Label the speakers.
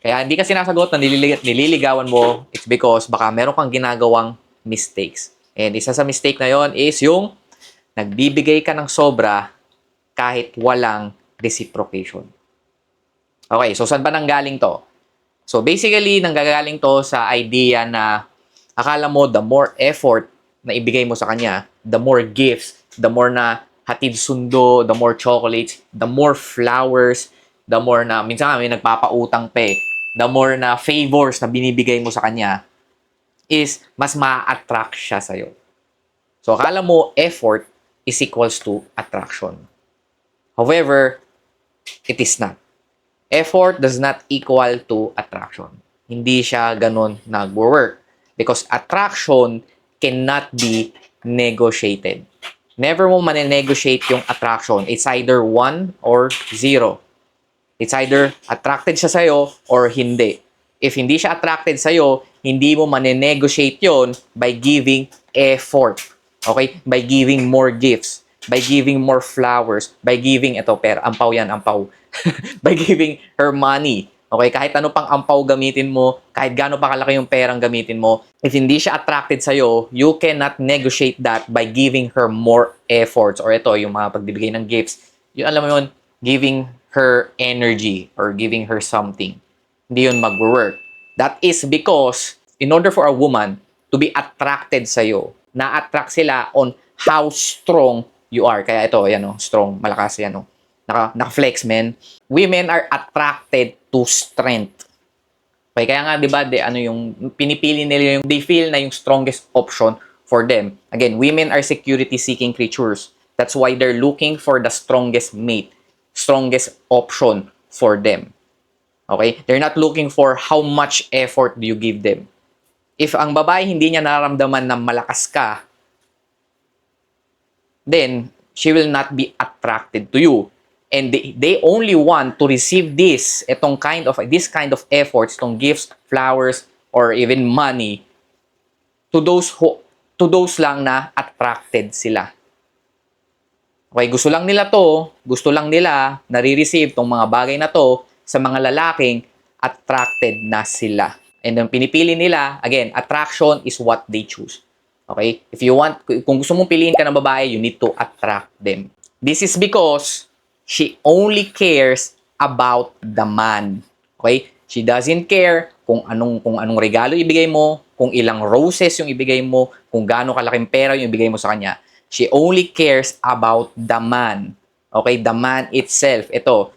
Speaker 1: Kaya hindi ka sinasagot na nililigawan mo, it's because baka meron kang ginagawang mistakes. And isa sa mistake na yon is yung nagbibigay ka ng sobra kahit walang reciprocation. Okay, so saan ba nanggaling to? So basically, nanggagaling to sa idea na akala mo the more effort na ibigay mo sa kanya, the more gifts, the more na hatid sundo, the more chocolates, the more flowers, the more na, minsan kami nagpapautang pa eh, the more na favors na binibigay mo sa kanya, is mas ma-attract siya sa'yo. So akala mo effort is equals to attraction. However, it is not. Effort does not equal to attraction. Hindi siya ganun nag-work. Because attraction cannot be negotiated. Never mo mane-negotiate yung attraction. It's either 1 or 0. It's either attracted siya sa'yo or hindi. If hindi siya attracted sa'yo, hindi mo mane-negotiate yon by giving effort. Okay? By giving more gifts. By giving more flowers. By giving, ito, ampaw yan, ampaw. By giving her money. Okay? Kahit ano pang ampaw gamitin mo, kahit gaano pa kalaki yung perang gamitin mo, if hindi siya attracted sa'yo, you cannot negotiate that by giving her more efforts. Or ito, yung mga pagbibigay ng gifts. Yung alam mo yun, giving her energy or giving her something. Hindi yun mag-work. That is because, in order for a woman to be attracted sa'yo, na-attract sila on how strong you are. Kaya ito, yan o, strong, malakas yan o. Naka-flex, men. Women are attracted to strength. Okay, kaya nga, di ba, yung pinipili nila yung, they feel na yung strongest option for them. Again, women are security-seeking creatures. That's why they're looking for the strongest mate, strongest option for them. Okay? They're not looking for how much effort do you give them. If ang babae hindi niya nararamdaman na malakas ka, then she will not be attracted to you. And they only want to receive this kind of efforts, itong gifts, flowers, or even money to those lang na attracted sila. Okay, gusto lang nila nare-receive tong mga bagay na to sa mga lalaking attracted na sila. And ang pinipili nila, again, attraction is what they choose. Okay? Kung gusto mong piliin ka ng babae, you need to attract them. This is because she only cares about the man. Okay? She doesn't care kung anong regalo ibigay mo, kung ilang roses yung ibigay mo, kung gaano kalaking pera yung ibigay mo sa kanya. She only cares about the man. Okay? The man itself. Ito,